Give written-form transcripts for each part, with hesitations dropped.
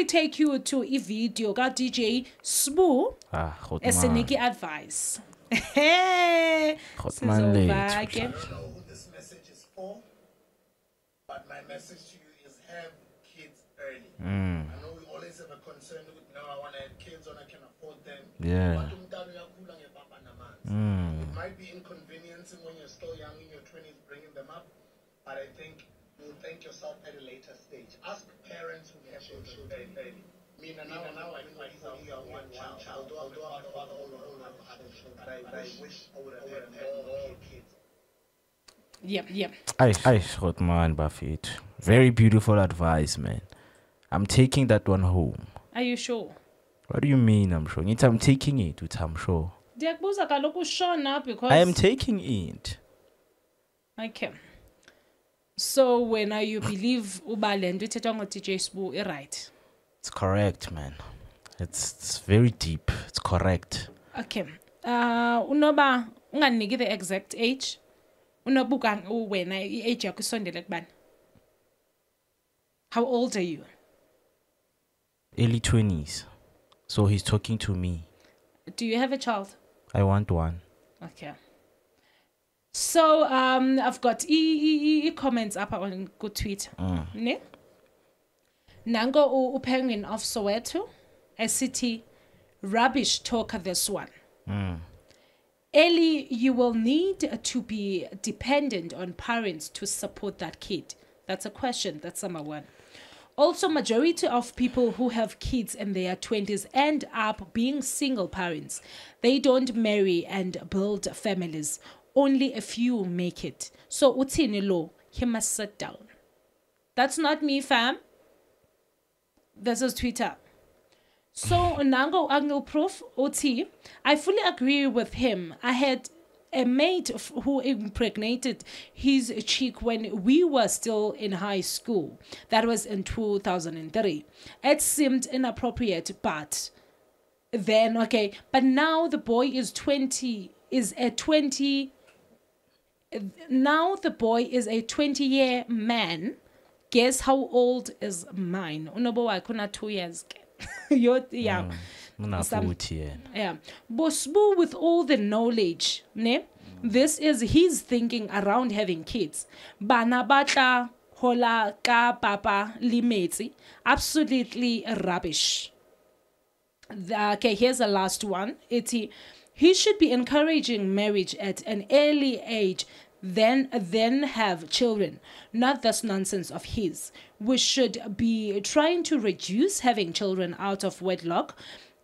take you to a video got DJ Sbu esiniki advice. Hey, I don't know who this message is for, but my message to you is have kids early. I know we always have a concern with now I want to have kids or I can afford them. Yeah. It might be inconveniencing when you're still young in your 20s bringing them up, but I think you'll thank yourself at a later stage. Ask parents who have children early. Me now I think myself one child, although I'm a father of other children, but I wish I would have had more kids. Yep. I man, Buffett. Very beautiful advice, man. I'm taking that one home. Are you sure? What do you mean I'm sure? I'm taking it with I'm sure. Because I am taking it. Okay. So when you believe Ubalend DJ Sbu right? It's correct, man. It's very deep. It's correct. Okay. Unoba unganiki the exact age. Unobuka wena age yakho isondele kubani? How old are you? Early 20s. So he's talking to me. Do you have a child? I want one. Okay. So I've got comments up on good tweet. Ne? Nango penguin of Soweto, a city rubbish talker this one. Ellie, you will need to be dependent on parents to support that kid. That's a question. That's number one. Also, majority of people who have kids in their 20s end up being single parents. They don't marry and build families. Only a few make it. So, Utini Lo, he must sit down. That's not me, fam. This is Twitter. So, Nango Angle Proof, OT, I fully agree with him. I had a mate who impregnated his chick when we were still in high school. That was in 2003. It seemed inappropriate, but then, okay. But now the boy is 20, now the boy is a 20-year man. Guess how old is mine? Unobo I kuna 2 years. Yeah. Yeah. Bosbu with all the knowledge, ne? This is his thinking around having kids. Bana batla hola ka papa limeti. Absolutely rubbish. Okay, here's the last one. He should be encouraging marriage at an early age, then have children. Not this nonsense of his. We should be trying to reduce having children out of wedlock.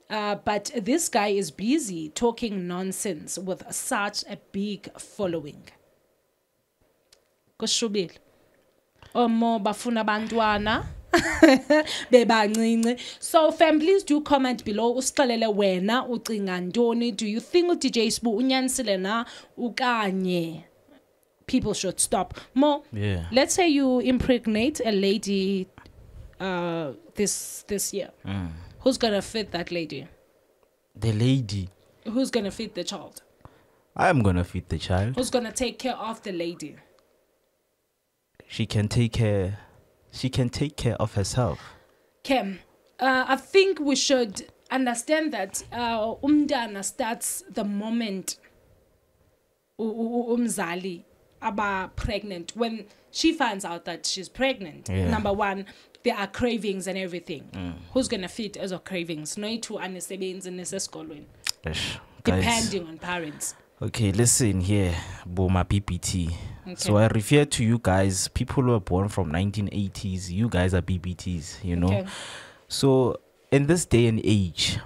But this guy is busy talking nonsense with such a big following. Kushubile. Omo bafuna bantwana. So families do comment below. Usixelele wena ucinga ntoni? Do you think DJ Sbu unyanisile na ukanye? People should stop. Mo, yeah. Let's say you impregnate a lady this year. Who's gonna feed that lady? The lady. Who's gonna feed the child? I'm gonna feed the child. Who's gonna take care of the lady? She can take care of herself. Kim, I think we should understand that umdana starts the moment umzali aba pregnant. When she finds out that she's pregnant, number one, there are cravings and everything. Who's gonna feed as of cravings? No to anisebenzi neseskolweni. Depending on parents. Okay, listen here, Boma PPT. Okay. So I refer to you guys, people who were born from 1980s. You guys are BBTs, you know. Okay. So in this day and age,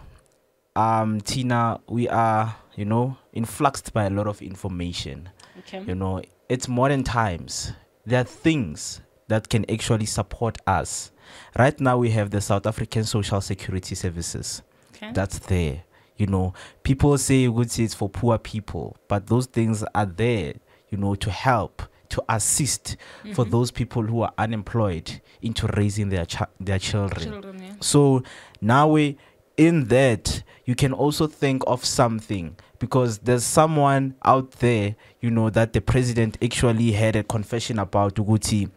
Tina, we are, you know, influxed by a lot of information. Okay. You know, it's modern times. There are things that can actually support us. Right now, we have the South African Social Security Services. Okay. That's there. You know, people say it's for poor people, but those things are there, you know, to help, to assist for those people who are unemployed into raising their children. Yeah. So now in that, you can also think of something, because there's someone out there, you know, that the president actually had a confession about Uguti.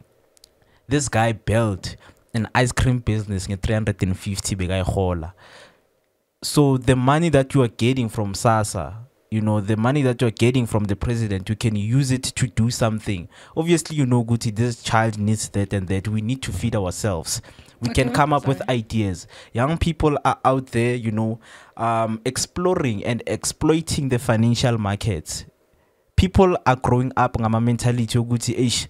This guy built an ice cream business nge 350 bekayihola. So the money that you are getting from SASSA, you know, the money that you're getting from the president, you can use it to do something. Obviously, you know, Guti, this child needs that and that. We need to feed ourselves. We can come up with ideas. Young people are out there, you know, exploring and exploiting the financial markets. People are growing up ngama mentality yokuthi eish,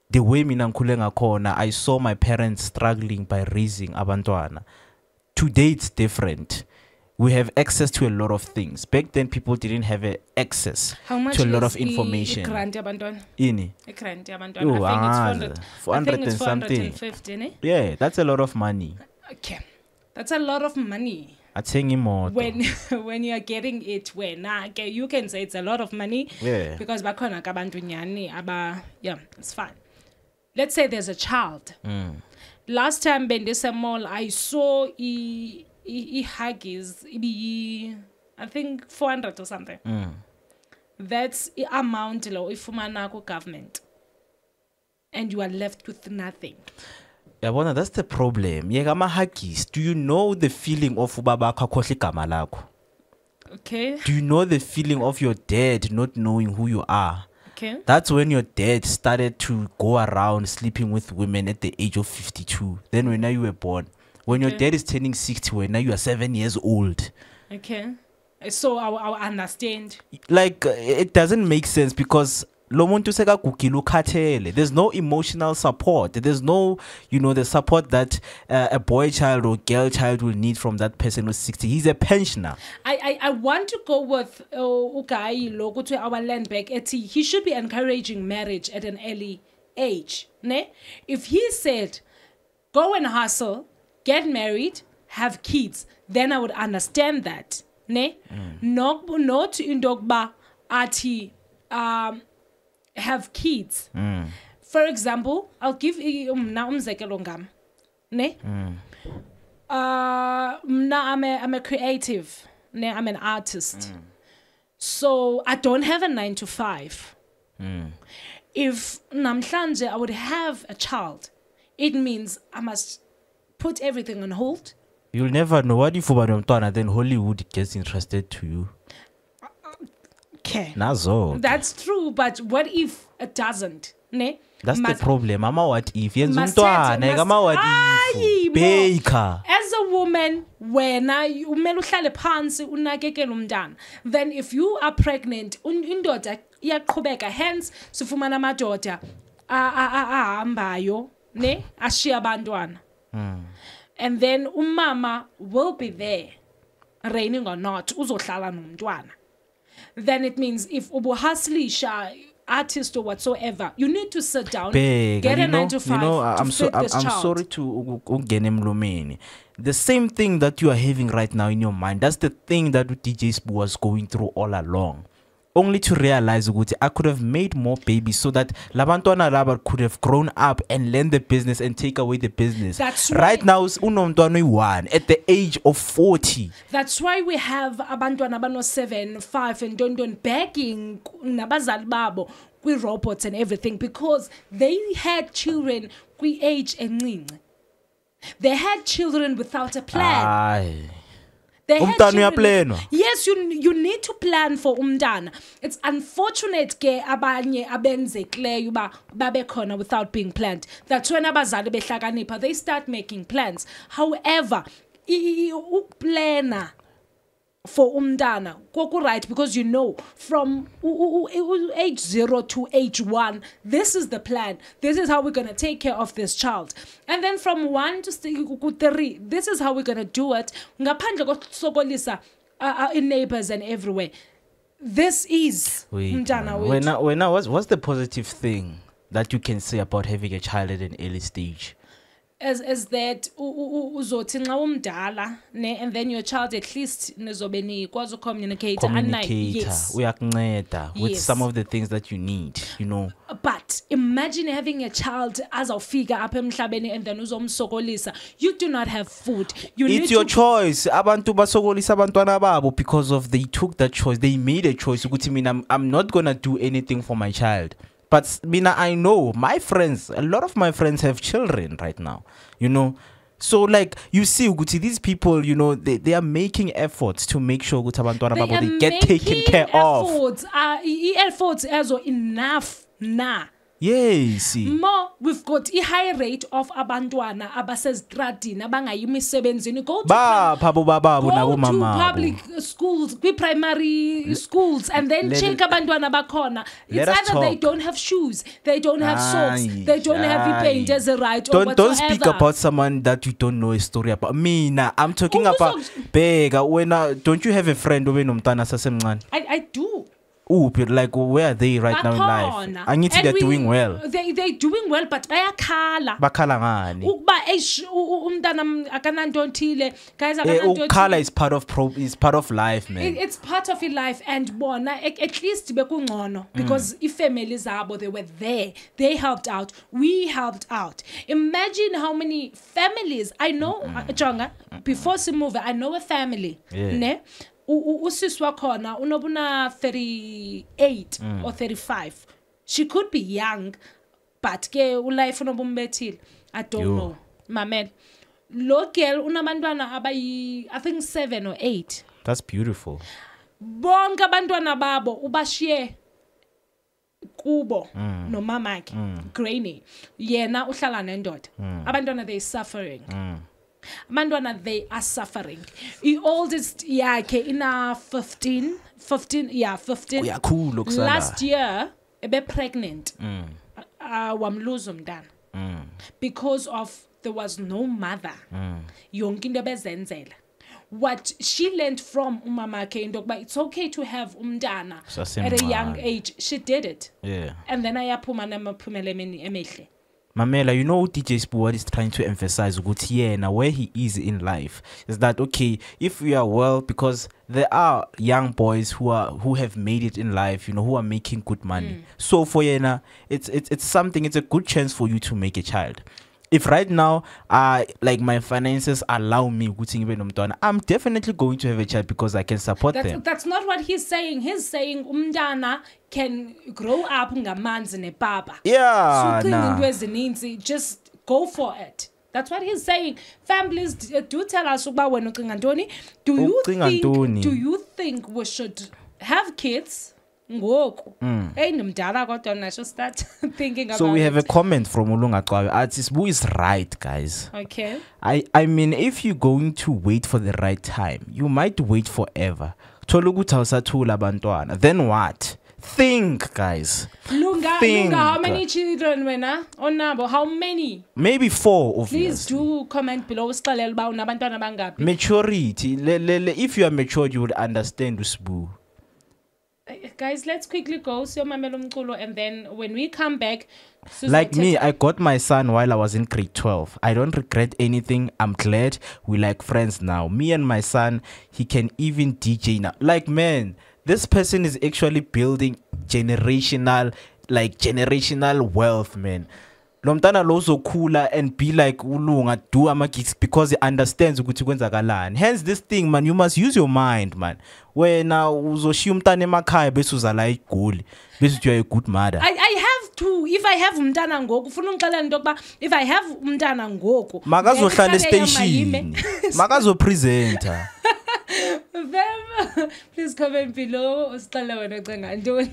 the way mina ngikhule ngakhona, I saw my parents struggling by raising abantwana. Today it's different. We have access to a lot of things. Back then, people didn't have access to a lot of information. Grant abantwana? Ini? Grant abantwana. I think it's 450, ne? Yeah, that's a lot of money. Okay. That's a lot of money. When you're getting it, okay, you can say it's a lot of money. Yeah. Because bakhona kabantu nyani yeah, it's fine. Let's say there's a child. Last time bendisa mall, I saw Huggies, I think 400 or something. That's the amount if government, and you are left with nothing. Yeah, that's the problem. Huggies. Do you know the feeling of ubabaka khohle igama lakho? Okay. Do you know the feeling of your dad not knowing who you are? Okay. That's when your dad started to go around sleeping with women at the age of 52. Then when you were born. When your dad is turning 60, when now you are 7 years old. Okay. So I understand. Like, it doesn't make sense because there's no emotional support. There's no, you know, the support that a boy child or girl child will need from that person who's 60. He's a pensioner. I want to go with our land back. He should be encouraging marriage at an early age. Ne? If he said, go and hustle, get married, have kids, then I would understand that. Ne? Not in dogba ati have kids. For example, I'll give now ne? I'm a creative. Ne? I'm an artist. So I don't have a 9 to 5. If namhlanje I would have a child, it means I must put everything on hold. You'll never know. What if then Hollywood gets interested to you? Okay. Nazo. That's true, but what if it doesn't? Ne? That's the problem. Mama, what if? Baker. As a woman, when then if you are pregnant, hence sufumana madoda ahambayo ne ashiya abantwana. And then umama will be there, raining or not, uzohlala nomntwana. Then it means if ubuhaslisha artist or whatsoever, you need to sit down, get a 9 to 5. I'm sorry to ungene. The same thing that you are having right now in your mind, that's the thing that DJ Sbu was going through all along. Only to realize I could have made more babies so that labantwana laba could have grown up and learn the business and take away the business. That's right now unomntwana one at the age of 40. That's why we have abantwana bano 7, 5 and don't begging nabazali babo with robots and everything because they had children kwi age encinci. They had children without a plan. Aye. Yes, you need to plan for umntana. It's unfortunate ke abanye abenzekileyo uba babe khona without being planned. That's when abazali behlakanipha they start making plans. However, ukuplana for umntana koku right because you know from age 0 to age 1 this is the plan, this is how we're going to take care of this child, and then from 1 to 3 this is how we're going to do it ngaphandle kokusokolisa in neighbors and everywhere. This is umntana wethu. What's the positive thing that you can say about having a child at an early stage? As that uzothi nxa umdala ne and then your child at least nizobe nikwazi communicate yes. With some of the things that you need, you know. But imagine having a child azawufika apha emhlabeni and then uzomsokolisa. You do not have food. It's your choice. Abantu basokolisa abantwana babo because of they took that choice. They made a choice. I'm not gonna do anything for my child. But Mina, I know my friends, a lot of my friends have children right now, you know. So like you see, Uguti, these people, you know, they are making efforts to make sure they get taken care of. Efforts as enough now. Yes. More, we've got a high rate of abantwana abasezitradini abangayimisebenzini. Go to public schools, primary schools, and then check abantwana bakhona. It's either they don't have shoes, they don't have socks, they don't have paint as a right or whatsoever. Don't speak about someone that you don't know a story about. Me, I'm talking about Bega. When don't you have a friend who I do. Oh, but like where are they right now in life? I need to they're doing well. They're doing well, but bayakhala. Bakhala ngani? Umntana akananto nthile. Guys, ukhala is part of life, man. It's part of your life, and bona at least bekungcono because if families zabo they were there, they helped out, we helped out. Imagine how many families I know. Jonga, before Simove, I know a family. Ne? Usiswa khona unobuna 38 or 35. She could be young, but ke ulife unobumbethile. I don't know. Mamel. Lo girl unabantwana abayi I think 7 or 8. That's beautiful. Bonke abantwana babo ubashiye kubo no mamakhe Granny. Yena uhlala nendoda. Abantwana they suffering. Abantwana they are suffering. The oldest yakhe ina 15. Yeah, cool. Last year ebe pregnant. Wamlose umntana. Because of there was no mother. Yonke into bezenzela. What she learned from umamakhe into yokuba it's okay to have umntana at a young age. She did it. Yeah. And then ayaphuma namaphumela emihle. Mamela, you know DJ Spoor is trying to emphasize now where he is in life is that okay, if we are well, because there are young boys who have made it in life, you know, who are making good money. So for Yena, it's a good chance for you to make a child. If right now, like my finances allow me, I'm definitely going to have a child because I can support them. That's not what he's saying. He's saying umntana can grow up ngamanzi nepapa. Yeah, just go for it. That's what he's saying. Families do tell us about when do you think we should have kids? Start thinking about so we have a comment from Ulunga artist who is right, guys. Okay. I mean, if you're going to wait for the right time, you might wait forever. Then what? Think, guys. Lunga, how many children wena? Onabo, how many? Maybe 4 of you. Please do comment below. Maturity. If you are matured, you would understand Usbu. Guys, let's quickly go and then when we come back, like me, I got my son while I was in grade 12. I don't regret anything. I'm glad we like friends now. Me and my son, he can even DJ now. Like, man, this person is actually building generational wealth, man. Lomtana lozo cooler and be like ulunga do gigs because he understands ukuthi kwenzakalani. Hence this thing, man, you must use your mind, man. Wena uzoshiya umntana emakhaya bese uzala igoli bese you are a good mother. I have to. If I have umntana ngoku ufuna ungixelela into yokuba if I have umntana ngoku makazohlala station makazopresenter. Please comment below usixele wena ucenga ntoni.